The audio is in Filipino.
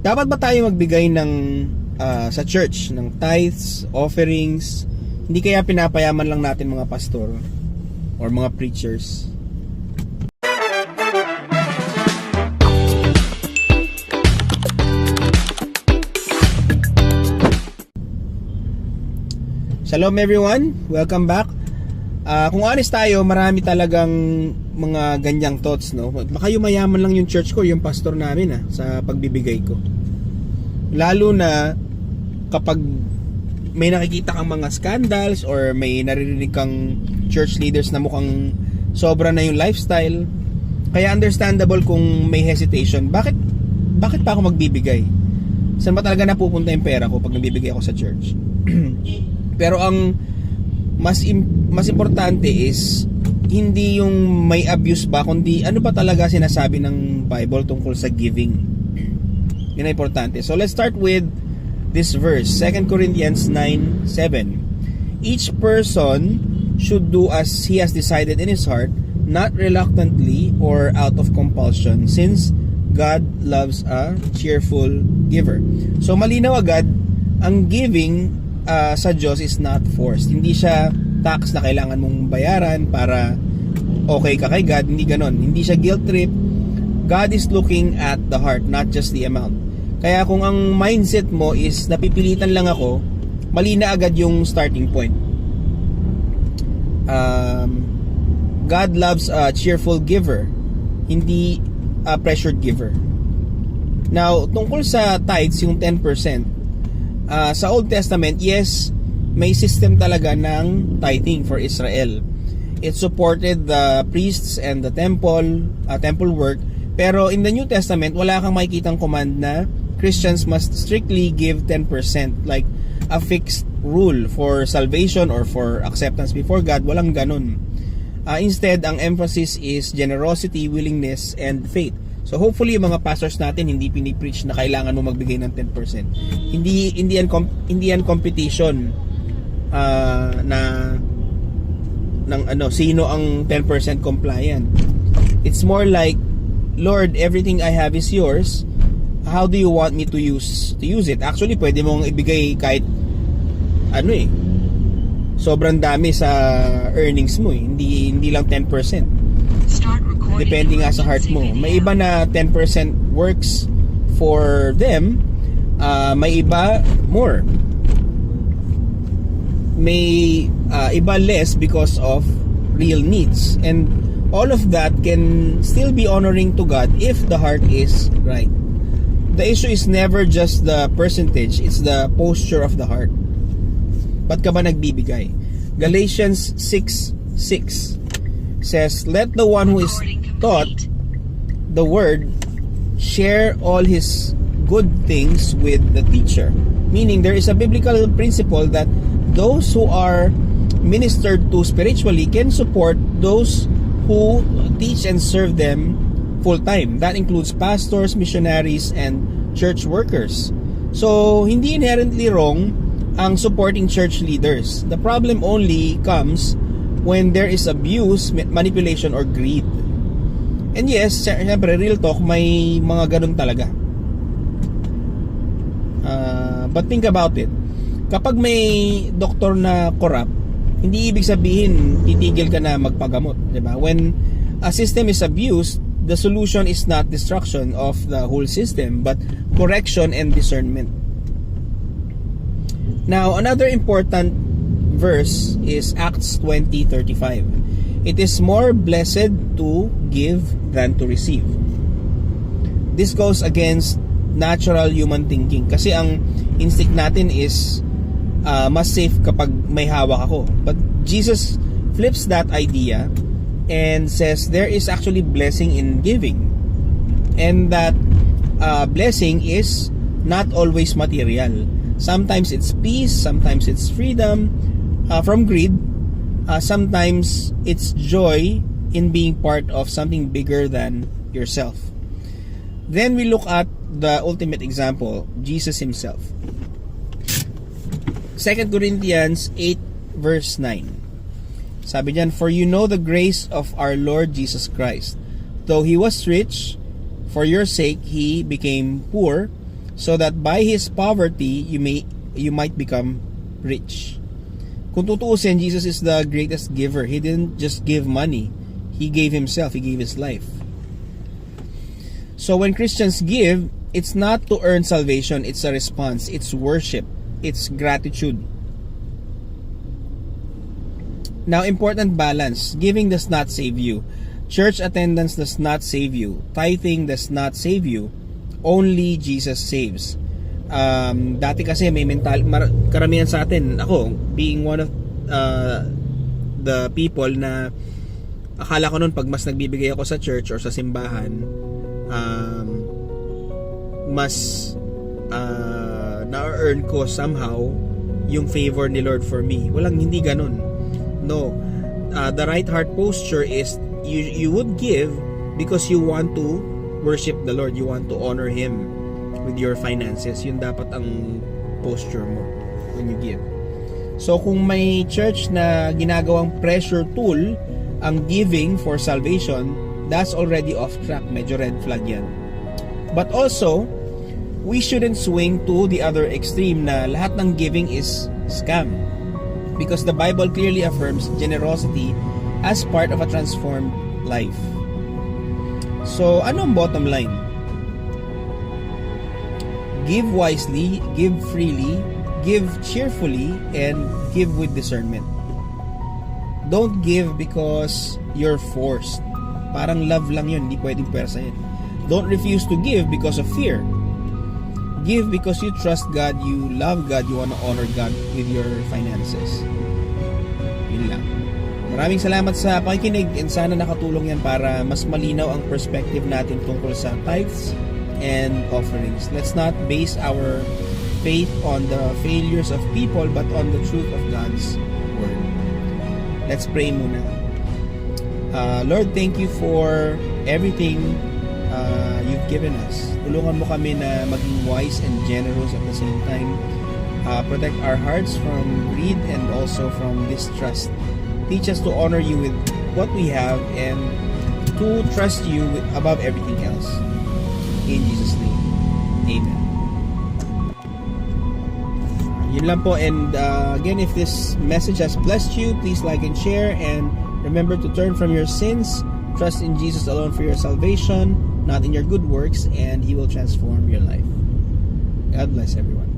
Dapat ba tayo magbigay ng sa church ng tithes, offerings? Hindi kaya pinapayaman lang natin mga pastor or mga preachers? Shalom everyone, welcome back. Kung honest tayo, marami talagang mga ganyang thoughts, no? Baka yumayaman lang yung church ko, yung pastor namin sa pagbibigay ko. Lalo na kapag may nakikita kang mga scandals or may naririnig kang church leaders na mukhang sobra na yung lifestyle. Kaya understandable kung may hesitation. Bakit pa ako magbibigay? Saan ba talaga napupunta yung pera ko pag nagbibigay ako sa church? Pero ang mas importante is hindi yung may abuse ba, kundi ano ba talaga sinasabi ng Bible tungkol sa giving. Yun ang importante. So let's start with this verse, 2 Corinthians 9:7. Each person should do as he has decided in his heart, not reluctantly or out of compulsion, since God loves a cheerful giver. So malinaw agad, ang giving sa Diyos is not forced. Hindi siya tax na kailangan mong bayaran para okay ka kay God. Hindi ganon. Hindi siya guilt trip. God is looking at the heart, not just the amount. Kaya kung ang mindset mo is napipilitan lang ako, mali na agad yung starting point. God loves a cheerful giver, hindi a pressured giver. Now, tungkol sa tithes, yung 10%, sa Old Testament, yes, may system talaga ng tithing for Israel. It supported the priests and the temple work. Pero in the New Testament, wala kang makikitang command na Christians must strictly give 10%, like a fixed rule for salvation or for acceptance before God. Walang ganun. Instead, ang emphasis is generosity, willingness, and faith. So hopefully yung mga pastors natin hindi pinipreach na kailangan mo magbigay ng 10%. Hindi yan competition sino ang 10% compliant. It's more like, Lord, everything I have is yours. How do you want me to use it? Actually, pwede mong ibigay kahit sobrang dami sa earnings mo, hindi lang 10%. Depende nga sa heart mo. May iba na 10% works for them, may iba more. May iba less because of real needs. And all of that can still be honoring to God if the heart is right. The issue is never just the percentage, it's the posture of the heart. Ba't ka ba nagbibigay? Galatians 6:6 says, let the one who is taught the word share all his good things with the teacher. Meaning, there is a biblical principle that those who are ministered to spiritually can support those who teach and serve them full-time. That includes pastors, missionaries, and church workers. So, hindi inherently wrong ang supporting church leaders. The problem only comes when there is abuse, manipulation, or greed. And yes, syempre, real talk, may mga ganun talaga. But think about it. Kapag may doktor na corrupt, hindi ibig sabihin titigil ka na magpagamot, diba? When a system is abused, the solution is not destruction of the whole system, but correction and discernment. Now, another important verse is Acts 20:35. It is more blessed to give than to receive. This goes against natural human thinking, kasi ang instinct natin is mas safe kapag may hawak ako. But Jesus flips that idea and says there is actually blessing in giving, and that blessing is not always material. Sometimes it's peace, sometimes it's freedom from greed, sometimes it's joy in being part of something bigger than yourself. Then we look at the ultimate example, Jesus himself. 2 Corinthians 8 verse 9. Sabi diyan, for you know the grace of our Lord Jesus Christ. Though he was rich, for your sake he became poor, so that by his poverty you might become rich. Kung tutuusin, Jesus is the greatest giver. He didn't just give money. He gave himself. He gave his life. So when Christians give, it's not to earn salvation. It's a response. It's worship. It's gratitude. Now, important balance. Giving does not save you. Church attendance does not save you. Tithing does not save you. Only Jesus saves. Dati kasi may karamihan sa atin, ako, being one of the people na akala ko noon pag mas nagbibigay ako sa church or sa simbahan, mas na-earn ko somehow yung favor ni Lord for me. Hindi ganun. No. The right heart posture is you would give because you want to worship the Lord. You want to honor Him with your finances. Yun dapat ang posture mo when you give. So kung may church na ginagawang pressure tool ang giving for salvation, that's already off track. Medyo red flag yan. But also, we shouldn't swing to the other extreme na lahat ng giving is scam. Because the Bible clearly affirms generosity as part of a transformed life. So, ano ang bottom line? Give wisely, give freely, give cheerfully, and give with discernment. Don't give because you're forced. Parang love lang yun, hindi pwedeng pwersahin. Don't refuse to give because of fear. Give because you trust God, you love God, you want to honor God with your finances. Yun lang. Maraming salamat sa pakikinig and sana nakatulong yan para mas malinaw ang perspective natin tungkol sa tithes and offerings. Let's not base our faith on the failures of people but on the truth of God's Word. Let's pray muna. Lord, thank you for everything you've given us. Tulungan mo kami na maging wise and generous at the same time. Protect our hearts from greed and also from distrust. Teach us to honor you with what we have and to trust you above everything else. In Jesus' name, Amen. Yun lang po. And again, if this message has blessed you, please like and share. And remember to turn from your sins. Trust in Jesus alone for your salvation, not in your good works, and He will transform your life. God bless everyone.